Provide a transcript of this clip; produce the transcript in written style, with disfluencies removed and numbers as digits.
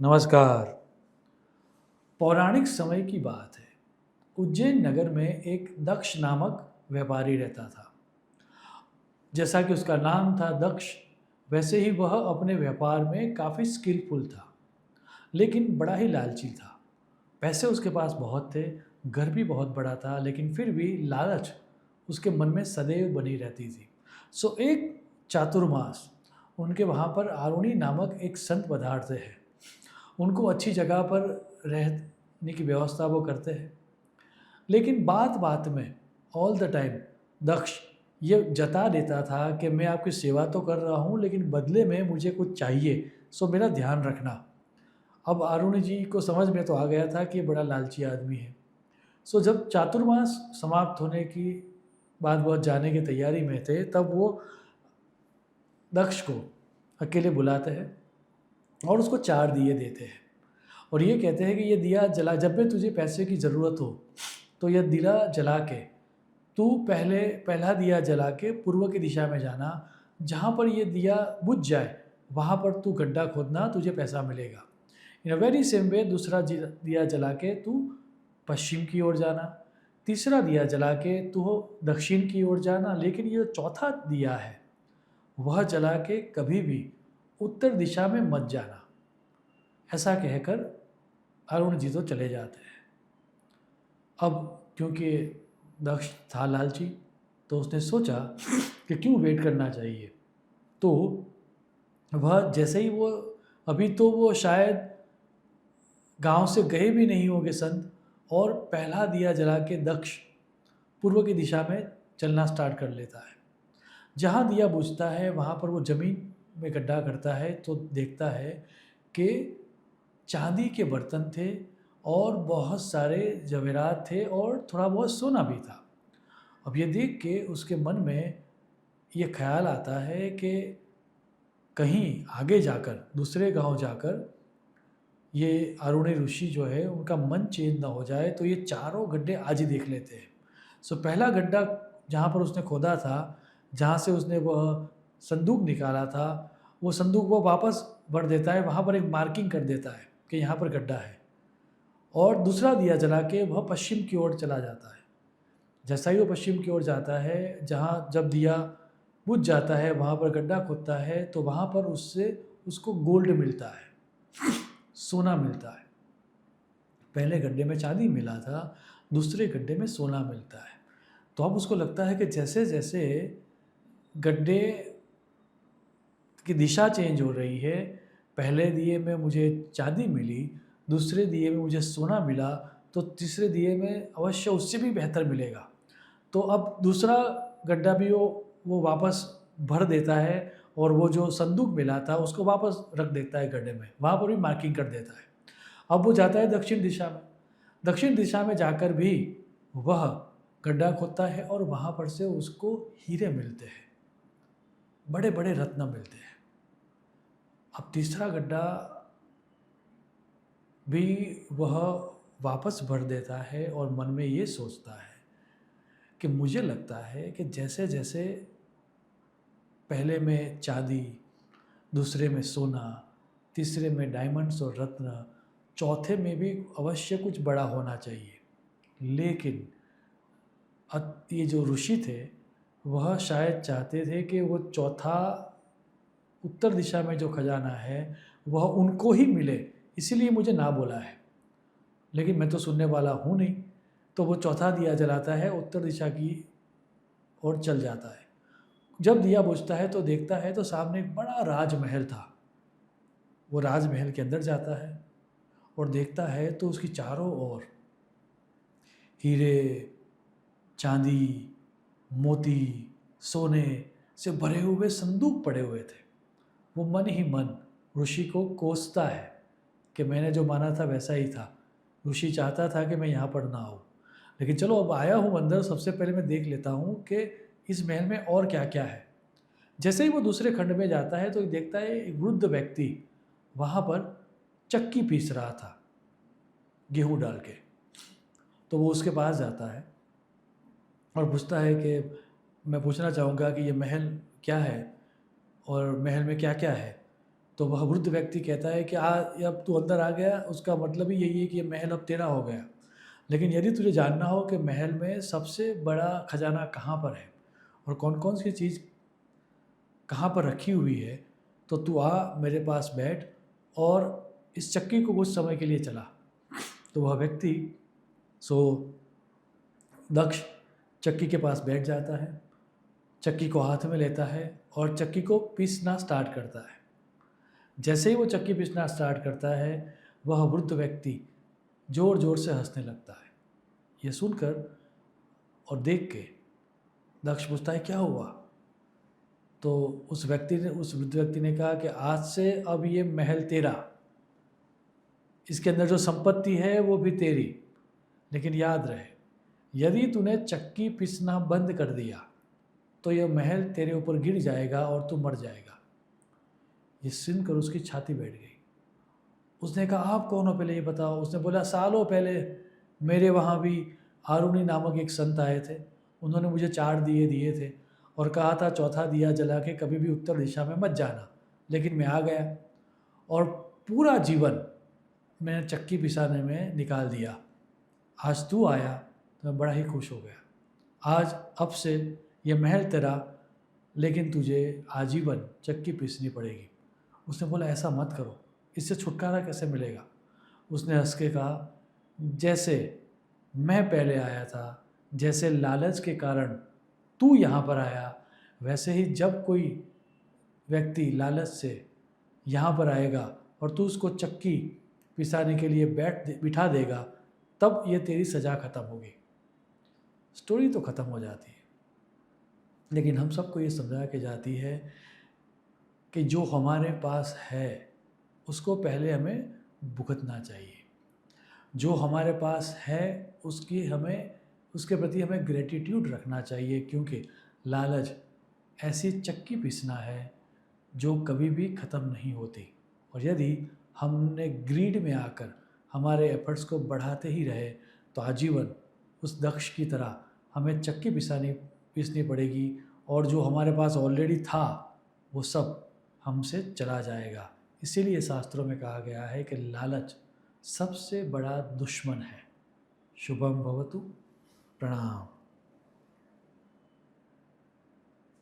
नमस्कार। पौराणिक समय की बात है। उज्जैन नगर में एक दक्ष नामक व्यापारी रहता था। जैसा कि उसका नाम था दक्ष, वैसे ही वह अपने व्यापार में काफ़ी स्किलफुल था, लेकिन बड़ा ही लालची था। पैसे उसके पास बहुत थे, घर भी बहुत बड़ा था, लेकिन फिर भी लालच उसके मन में सदैव बनी रहती थी। सो एक चातुर्मास उनके वहाँ पर आरुणि नामक एक संत पधारते हैं। उनको अच्छी जगह पर रहने की व्यवस्था वो करते हैं, लेकिन बात बात में ऑल द टाइम दक्ष ये जता देता था कि मैं आपकी सेवा तो कर रहा हूँ, लेकिन बदले में मुझे कुछ चाहिए, सो मेरा ध्यान रखना। अब अरुण जी को समझ में तो आ गया था कि ये बड़ा लालची आदमी है। सो जब चातुर्मास समाप्त होने की बाद वह जाने की तैयारी में थे, तब वो दक्ष को अकेले बुलाते हैं और उसको 4 दिए देते हैं और ये कहते हैं कि ये दिया जला, जब भी तुझे पैसे की ज़रूरत हो तो यह दिया जला के तू पहला दिया जला के पूर्व की दिशा में जाना। जहाँ पर ये दिया बुझ जाए वहाँ पर तू गड्ढा खोदना, तुझे पैसा मिलेगा। इन अ वेरी सेम वे दूसरा दिया जला के तू पश्चिम की ओर जाना, तीसरा दिया जला के तू दक्षिण की ओर जाना, लेकिन ये चौथा दिया है वह जला के कभी भी उत्तर दिशा में मत जाना। ऐसा कहकर अरुण जी तो चले जाते हैं। अब क्योंकि दक्ष था लालची, तो उसने सोचा कि क्यों वेट करना चाहिए। तो वह जैसे ही वो, अभी तो वो शायद गांव से गए भी नहीं होंगे संत, और पहला दिया जला के दक्ष पूर्व की दिशा में चलना स्टार्ट कर लेता है। जहाँ दिया बुझता है वहाँ पर वो ज़मीन में गड्ढा करता है तो देखता है कि चांदी के बर्तन थे और बहुत सारे जवेरात थे और थोड़ा बहुत सोना भी था। अब ये देख के उसके मन में ये ख्याल आता है कि कहीं आगे जाकर, दूसरे गांव जाकर ये अरुणी ऋषि जो है उनका मन चेंज ना हो जाए, तो ये चारों गड्ढे आज ही देख लेते हैं। सो पहला गड्ढा जहाँ पर उसने खोदा था, जहाँ से उसने वह संदूक निकाला था, वो संदूक वो वापस भर देता है, वहाँ पर एक मार्किंग कर देता है कि यहाँ पर गड्ढा है, और दूसरा दिया जला के वह पश्चिम की ओर चला जाता है। जैसा ही वो पश्चिम की ओर जाता है, जहाँ जब दिया बुझ जाता है वहाँ पर गड्ढा खोदता है, तो वहाँ पर उससे उसको गोल्ड मिलता है, सोना मिलता है। पहले गड्ढे में चांदी मिला था, दूसरे गड्ढे में सोना मिलता है। तो अब उसको लगता है कि जैसे जैसे गड्ढे की दिशा चेंज हो रही है, पहले दिए में मुझे चांदी मिली, दूसरे दिए में मुझे सोना मिला, तो तीसरे दिए में अवश्य उससे भी बेहतर मिलेगा। तो अब दूसरा गड्ढा भी वो वापस भर देता है और वो जो संदूक मिला था उसको वापस रख देता है गड्ढे में, वहाँ पर भी मार्किंग कर देता है। अब वो जाता है दक्षिण दिशा में। दक्षिण दिशा में जाकर भी वह गड्ढा खोदता है और वहाँ पर से उसको हीरे मिलते हैं, बड़े बड़े रत्न मिलते हैं। अब तीसरा गड्ढा भी वह वापस भर देता है और मन में ये सोचता है कि मुझे लगता है कि जैसे जैसे पहले में चांदी, दूसरे में सोना, तीसरे में डायमंड्स और रत्न, चौथे में भी अवश्य कुछ बड़ा होना चाहिए। लेकिन ये जो ऋषि थे वह शायद चाहते थे कि वो चौथा उत्तर दिशा में जो खजाना है वह उनको ही मिले, इसीलिए मुझे ना बोला है। लेकिन मैं तो सुनने वाला हूँ नहीं, तो वो चौथा दिया जलाता है, उत्तर दिशा की ओर चल जाता है। जब दिया बुझता है तो देखता है तो सामने एक बड़ा राजमहल था। वो राजमहल के अंदर जाता है और देखता है तो उसकी चारों ओर हीरे, चांदी, मोती, सोने से भरे हुए संदूक पड़े हुए थे। वो मन ही मन ऋषि को कोसता है कि मैंने जो माना था वैसा ही था, ऋषि चाहता था कि मैं यहाँ पर ना आऊँ, लेकिन चलो अब आया हूँ अंदर, सबसे पहले मैं देख लेता हूँ कि इस महल में और क्या क्या है। जैसे ही वो दूसरे खंड में जाता है तो देखता है एक वृद्ध व्यक्ति वहाँ पर चक्की पीस रहा था गेहूँ डाल के। तो वो उसके पास जाता है और पूछता है कि मैं पूछना चाहूँगा कि ये महल क्या है और महल में क्या क्या है। तो तो वह वृद्ध व्यक्ति कहता है कि अब तू अंदर आ गया, उसका मतलब ही यही है कि ये महल अब तेरा हो गया। लेकिन यदि तुझे जानना हो कि महल में सबसे बड़ा खजाना कहाँ पर है और कौन कौन सी चीज़ कहाँ पर रखी हुई है, तो तू आ मेरे पास बैठ और इस चक्की को कुछ समय के लिए चला। तो वह व्यक्ति सो दक्ष चक्की के पास बैठ जाता है, चक्की को हाथ में लेता है और चक्की को पीसना स्टार्ट करता है। जैसे ही वो चक्की पीसना स्टार्ट करता है, वह वृद्ध व्यक्ति ज़ोर ज़ोर से हंसने लगता है। ये सुनकर और देख के दक्ष पूछता है क्या हुआ। तो उस वृद्ध व्यक्ति ने कहा कि आज से अब ये महल तेरा, इसके अंदर जो संपत्ति है वो भी तेरी, लेकिन याद रहे यदि तूने चक्की पीसना बंद कर दिया तो यह महल तेरे ऊपर गिर जाएगा और तू मर जाएगा। ये सुनकर उसकी छाती बैठ गई। उसने कहा आप कौन हो, पहले ये बताओ। उसने बोला सालों पहले मेरे वहाँ भी आरुणि नामक एक संत आए थे, उन्होंने मुझे 4 दिए दिए थे और कहा था चौथा दिया जला के कभी भी उत्तर दिशा में मत जाना, लेकिन मैं आ गया और पूरा जीवन मैंने चक्की पिसाने में निकाल दिया। आज तू आया तो मैं बड़ा ही खुश हो गया। आज अब से ये महल तेरा, लेकिन तुझे आजीवन चक्की पीसनी पड़ेगी। उसने बोला ऐसा मत करो, इससे छुटकारा कैसे मिलेगा। उसने हंस के कहा जैसे मैं पहले आया था, जैसे लालच के कारण तू यहाँ पर आया, वैसे ही जब कोई व्यक्ति लालच से यहाँ पर आएगा और तू उसको चक्की पिसाने के लिए बिठा देगा, तब ये तेरी सज़ा ख़त्म होगी। स्टोरी तो ख़त्म हो जाती है, लेकिन हम सबको ये समझा के जाती है कि जो हमारे पास है उसको पहले हमें भुगतना चाहिए। जो हमारे पास है उसके प्रति हमें ग्रेटिट्यूड रखना चाहिए, क्योंकि लालच ऐसी चक्की पीसना है जो कभी भी ख़त्म नहीं होती। और यदि हमने ग्रीड में आकर हमारे एफर्ट्स को बढ़ाते ही रहे तो आजीवन उस दक्ष की तरह हमें चक्की पीसनी पड़ेगी और जो हमारे पास ऑलरेडी था वो सब हमसे चला जाएगा। इसीलिए शास्त्रों में कहा गया है कि लालच सबसे बड़ा दुश्मन है। शुभम भवतु। प्रणाम।